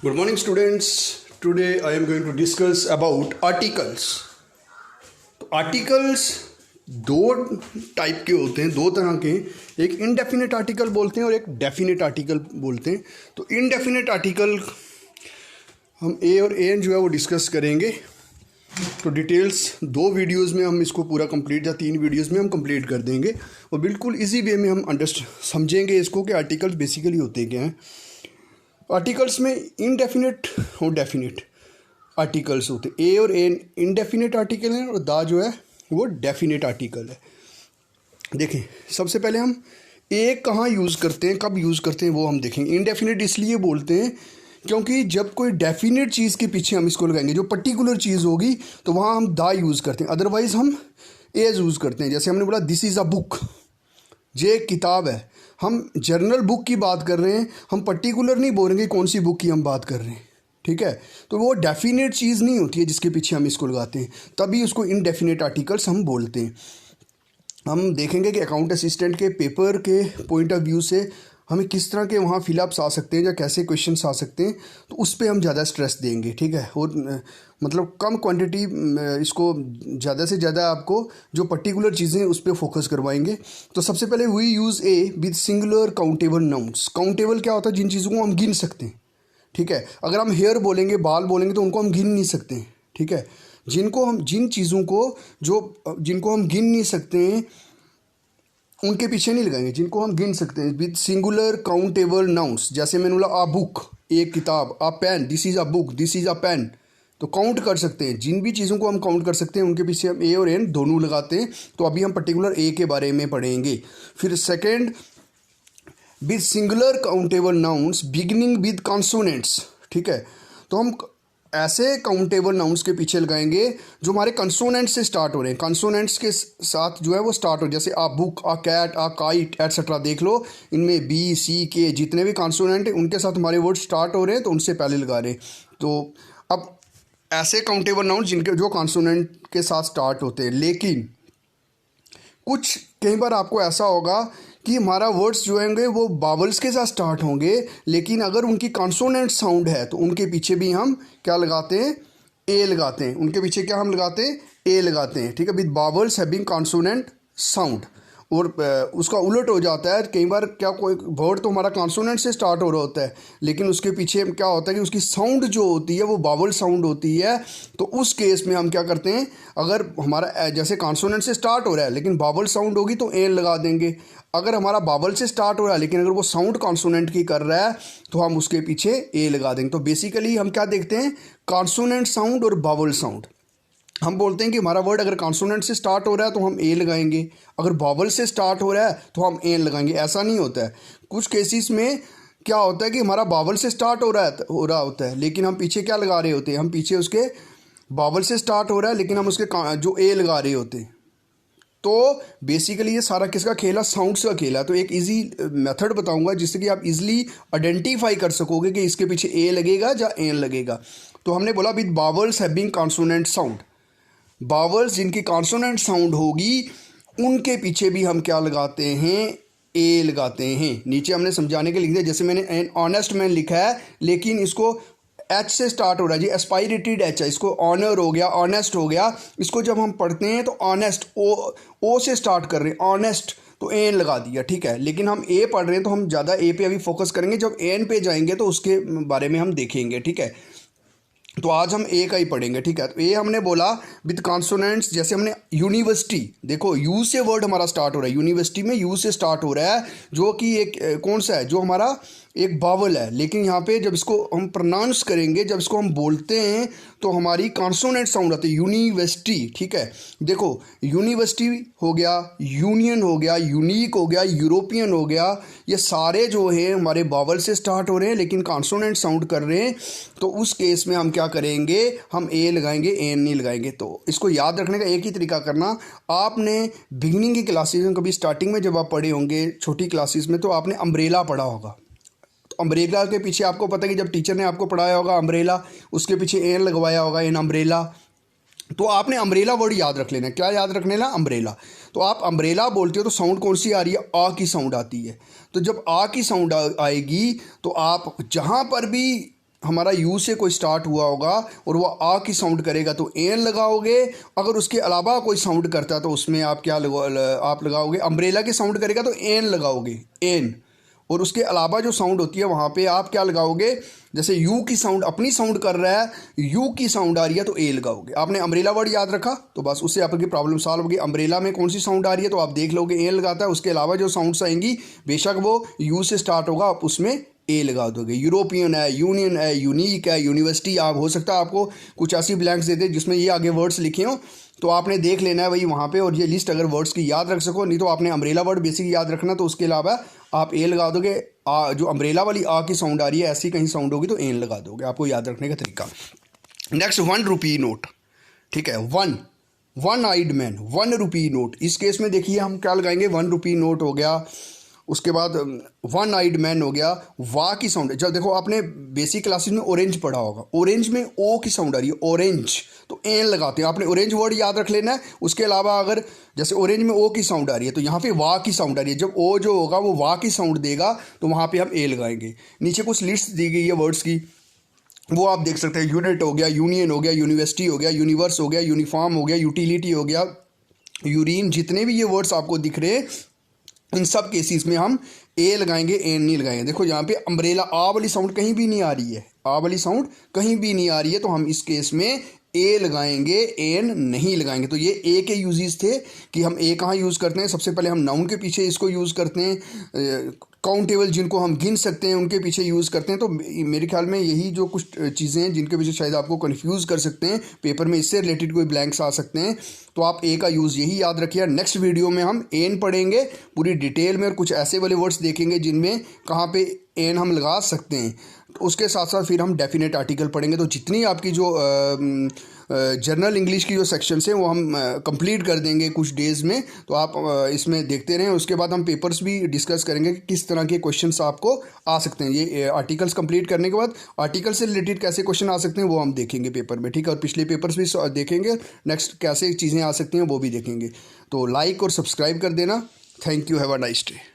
Good morning, students. Today I am going to discuss about articles. तो articles दो type के होते हैं, दो तरह के। एक इनडेफिनेट आर्टिकल बोलते हैं और एक डेफिनेट आर्टिकल बोलते हैं। तो इनडेफिनेट आर्टिकल हम ए और एन जो है वो डिस्कस करेंगे। तो डिटेल्स दो वीडियोस में हम इसको पूरा कंप्लीट या तीन वीडियोस में हम कंप्लीट कर देंगे और बिल्कुल इजी वे में हम समझेंगे इसको कि आर्टिकल्स बेसिकली होते क्या हैं। आर्टिकल्स में इनडेफिनेट और डेफिनेट आर्टिकल्स होते हैं। ए और एन इनडेफिनेट आर्टिकल है और दा जो है वो डेफिनेट आर्टिकल है। देखें, सबसे पहले हम ए कहाँ यूज़ करते हैं, कब यूज़ करते हैं वो हम देखेंगे। इनडेफिनेट इसलिए बोलते हैं क्योंकि जब कोई डेफिनेट चीज़ के पीछे हम इसको लगाएंगे, जो पर्टिकुलर चीज़ होगी, तो वहाँ हम दा यूज़ करते हैं। अदरवाइज़ हम एज यूज़ करते हैं। जैसे हमने बोला दिस इज़ अ बुक, ये एक किताब है। हम जर्नल बुक की बात कर रहे हैं, हम पर्टिकुलर नहीं बोल रहे कि कौन सी बुक की हम बात कर रहे हैं, ठीक है। तो वो डेफिनेट चीज़ नहीं होती है जिसके पीछे हम इसको लगाते हैं, तभी उसको इनडेफिनेट आर्टिकल्स हम बोलते हैं। हम देखेंगे कि अकाउंट असिस्टेंट के पेपर के पॉइंट ऑफ व्यू से हमें किस तरह के वहाँ फिलअप्स आ सकते हैं या कैसे क्वेश्चंस आ सकते हैं, तो उस पर हम ज़्यादा स्ट्रेस देंगे, ठीक है। और मतलब कम क्वांटिटी, इसको ज़्यादा से ज़्यादा आपको जो पर्टिकुलर चीज़ें उस पर फोकस करवाएंगे। तो सबसे पहले we use a with singular countable nouns. Countable क्या होता है? जिन चीज़ों को हम गिन सकते हैं, ठीक है। अगर हम हेयर बोलेंगे, बाल बोलेंगे, तो उनको हम गिन नहीं सकते हैं, ठीक है। जिन चीज़ों को जिनको हम गिन नहीं सकते हैं उनके पीछे नहीं लगाएंगे। जिनको हम गिन सकते हैं विद सिंगुलर काउंटेबल नाउन्स, जैसे मैंने बोला आ बुक, एक किताब, a pen, this is a book, this is a pen, तो काउंट कर सकते हैं। जिन भी चीज़ों को हम काउंट कर सकते हैं उनके पीछे हम ए और एन दोनों लगाते हैं। तो अभी हम पर्टिकुलर ए के बारे में पढ़ेंगे। फिर second, with singular countable nouns beginning with consonants, ठीक है। तो हम ऐसे काउंटेबल नाउन्स के पीछे लगाएंगे जो हमारे कंसोनेंट से स्टार्ट हो रहे हैं। कंसोनेंट्स के साथ जो है वो स्टार्ट हो, जैसे आ बुक, आ कैट, आ काइट एट्सेट्रा। देख लो, इनमें बी, सी, के जितने भी कंसोनेंट हैं उनके साथ हमारे वर्ड स्टार्ट हो रहे हैं, तो उनसे पहले लगा रहे हैं। तो अब ऐसे काउंटेबल नाउन्स जिनके जो कंसोनेंट के साथ स्टार्ट होते हैं। लेकिन कुछ कई बार आपको ऐसा होगा कि हमारा वर्ड्स जो होंगे वो बावल्स के साथ स्टार्ट होंगे, लेकिन अगर उनकी कॉन्सोनेंट साउंड है तो उनके पीछे भी हम क्या लगाते हैं? ए लगाते हैं। उनके पीछे क्या हम लगाते हैं? ए लगाते हैं, ठीक है। With bowels having consonant sound. और उसका उलट हो जाता है कई बार। क्या कोई वर्ड तो हमारा कॉन्सोनेंट से स्टार्ट हो रहा होता है, लेकिन उसके पीछे क्या होता है कि उसकी साउंड जो होती है वो बावल साउंड होती है। तो उस केस में हम क्या करते हैं, अगर हमारा जैसे कॉन्सोनेंट से स्टार्ट हो रहा है लेकिन बावल साउंड होगी तो एन लगा देंगे। अगर हमारा बावल से स्टार्ट हो रहा है लेकिन अगर वो साउंड कॉन्सोनेंट की कर रहा है तो हम उसके पीछे ए लगा देंगे। तो बेसिकली हम क्या देखते हैं? कॉन्सोनेंट साउंड और बावल साउंड। हम बोलते हैं कि हमारा वर्ड अगर कॉन्सोनेंट से स्टार्ट हो रहा है तो हम ए लगाएंगे, अगर बावल से स्टार्ट हो रहा है तो हम एन लगाएंगे। ऐसा नहीं होता है। कुछ केसेस में क्या होता है कि हमारा बावल से स्टार्ट हो रहा होता है, लेकिन हम पीछे क्या लगा रहे होते हैं? हम पीछे उसके बावल से स्टार्ट हो रहा है लेकिन हम उसके जो ए लगा रहे होते हैं। तो बेसिकली ये सारा किसका खेल है? साउंड्स का खेल है। तो एक इजी मेथड बताऊंगा जिससे कि आप इजीली आइडेंटिफाई कर सकोगे कि इसके पीछे ए लगेगा या एन लगेगा। तो हमने बोला with bowels having consonant sound. Bowels जिनकी कॉन्सोनेंट साउंड होगी उनके पीछे भी हम क्या लगाते हैं? ए लगाते हैं। नीचे हमने समझाने के लिख दिया, जैसे मैंने एन ऑनेस्ट मैन लिखा है लेकिन इसको एच से स्टार्ट हो रहा है जी, एस्पायरेटेड एच है, इसको ऑनर हो गया, ऑनेस्ट हो गया। इसको जब हम पढ़ते हैं तो ऑनेस्ट ओ से स्टार्ट कर रहे हैं, ऑनेस्ट, तो एन लगा दिया, ठीक है। लेकिन हम ए पढ़ रहे हैं तो हम ज़्यादा ए पे अभी फोकस करेंगे। जब एन पे जाएंगे तो उसके बारे में हम देखेंगे, ठीक है। तो आज हम ए का ही पढ़ेंगे, ठीक है। तो ए हमने बोला विद कॉन्सोनेंट्स। जैसे हमने यूनिवर्सिटी, देखो यू से वर्ड हमारा स्टार्ट हो रहा है, यूनिवर्सिटी में यू से स्टार्ट हो रहा है, जो कि एक कौन सा है? जो हमारा एक बावल है। लेकिन यहाँ पे जब इसको हम प्रोनाउंस करेंगे, जब इसको हम बोलते हैं तो हमारी कॉन्सोनेंट साउंड आती है, यूनिवर्सिटी, ठीक है। देखो यूनिवर्सिटी हो गया, यूनियन हो गया, यूनिक हो गया, यूरोपियन हो गया, ये सारे जो है हमारे बावल से स्टार्ट हो रहे हैं लेकिन कॉन्सोनेंट साउंड कर रहे हैं। तो उस केस में हम क्या करेंगे? हम ए लगाएंगे, एन नहीं लगाएंगे। तो इसको याद रखने का एक ही तरीका करना, आपने बिगिनिंग की क्लासेस में कभी स्टार्टिंग में जब आप पढ़े होंगे छोटी क्लासेस में, तो आपने अम्ब्रेला पढ़ा होगा। तो अम्ब्रेला के पीछे आपको पता है कि जब टीचर ने आपको पढ़ाया होगा अम्ब्रेला, उसके पीछे एन लगवाया होगा, एन अम्ब्रेला। तो आपने अम्ब्रेला वर्ड याद रख लेना। क्या याद रख लेना? अम्ब्रेला। तो आप अम्ब्रेला बोलते हो तो साउंड कौन सी आ रही है? आ की साउंड आती है। तो जब आ की साउंड आएगी तो आप जहाँ पर भी हमारा यू से कोई स्टार्ट हुआ होगा और वो आ की साउंड करेगा तो एन लगाओगे। अगर उसके अलावा कोई साउंड करता है तो उसमें आप क्या आप लगाओगे, अम्ब्रेला की साउंड करेगा तो एन लगाओगे, एन। और उसके अलावा जो साउंड होती है वहाँ पे आप क्या लगाओगे, जैसे यू की साउंड अपनी साउंड कर रहा है, यू की साउंड आ रही है तो ए लगाओगे। आपने अम्ब्रेला वर्ड याद रखा तो बस उससे आपकी प्रॉब्लम सॉल्व होगी। अम्ब्रेला में कौन सी साउंड आ रही है तो आप देख लोगे ए लगाता है। उसके अलावा जो साउंड्स आएंगी बेशक वो यू से स्टार्ट होगा, आप उसमें ए लगा दोगे। यूरोपियन है, यूनियन है, यूनिक है, यूनिवर्सिटी। आप हो सकता है आपको कुछ ऐसी ब्लैंक्स दे दे जिसमें ये आगे वर्ड्स लिखे हों तो आपने देख लेना है भाई वहाँ पे, और ये लिस्ट अगर वर्ड्स की याद रख सको। नहीं तो आपने अम्ब्रेला वर्ड बेसिक याद रखना, तो उसके अलावा आप ए लगा दोगे। जो अम्ब्रेला वाली आ की साउंड आ रही है ऐसी कहीं साउंड होगी तो एन लगा दोगे। आपको याद रखने का तरीका। नेक्स्ट 1 रुपी नोट, ठीक है, one eyed man, 1 rupee note. इस केस में देखिए हम क्या लगाएंगे, 1 रुपी नोट हो गया, उसके बाद 1 आइड मैन हो गया। वाह की साउंड, जब देखो आपने बेसिक क्लासेस में ऑरेंज पढ़ा होगा, ऑरेंज में ओ की साउंड आ रही है, ऑरेंज, तो एन लगाते हैं। आपने ऑरेंज वर्ड याद रख लेना है। उसके अलावा अगर जैसे ऑरेंज में ओ की साउंड आ रही है तो यहाँ पे वाह की साउंड आ रही है, जब ओ जो होगा वो वाह की साउंड देगा तो वहाँ पे हम ए लगाएंगे। नीचे कुछ लिस्ट दी गई है वर्ड्स की, वो आप देख सकते हैं। यूनिट हो गया, यूनियन हो गया, यूनिवर्सिटी हो गया, यूनिवर्स हो गया, यूनिफॉर्म हो गया, यूटिलिटी हो गया, यूरिन। जितने भी ये वर्ड्स आपको दिख रहे हैं इन सब केसेस में हम ए लगाएंगे, एन नहीं लगाएंगे। देखो यहाँ पे अम्ब्रेला आ वाली साउंड कहीं भी नहीं आ रही है, आ वाली साउंड कहीं भी नहीं आ रही है, तो हम इस केस में ए लगाएंगे, एन नहीं लगाएंगे। तो ये ए के यूजेस थे कि हम ए कहाँ यूज़ करते हैं। सबसे पहले हम नाउन के पीछे इसको यूज़ करते हैं, काउंटेबल जिनको हम गिन सकते हैं उनके पीछे यूज़ करते हैं। तो मेरे ख्याल में यही जो कुछ चीज़ें हैं जिनके पीछे शायद आपको कन्फ्यूज़ कर सकते हैं, पेपर में इससे रिलेटेड कोई ब्लैंक्स आ सकते हैं, तो आप ए का यूज़ यही याद रखिए। नेक्स्ट वीडियो में हम एन पढ़ेंगे पूरी डिटेल में और कुछ ऐसे वाले वर्ड्स देखेंगे जिनमें कहाँ पे एन हम लगा सकते हैं। तो उसके साथ साथ फिर हम डेफिनेट आर्टिकल पढ़ेंगे। तो जितनी आपकी जो जनरल इंग्लिश की जो सेक्शंस हैं वो हम कंप्लीट कर देंगे कुछ डेज़ में, तो आप इसमें देखते रहें। उसके बाद हम पेपर्स भी डिस्कस करेंगे कि किस तरह के क्वेश्चंस आपको आ सकते हैं। ये आर्टिकल्स कंप्लीट करने के बाद आर्टिकल से रिलेटेड कैसे क्वेश्चन आ सकते हैं वो हम देखेंगे पेपर में, ठीक है। और पिछले पेपर्स भी देखेंगे, नेक्स्ट कैसे चीज़ें आ सकती हैं वो भी देखेंगे। तो लाइक और सब्सक्राइब कर देना। Thank you, have a nice day.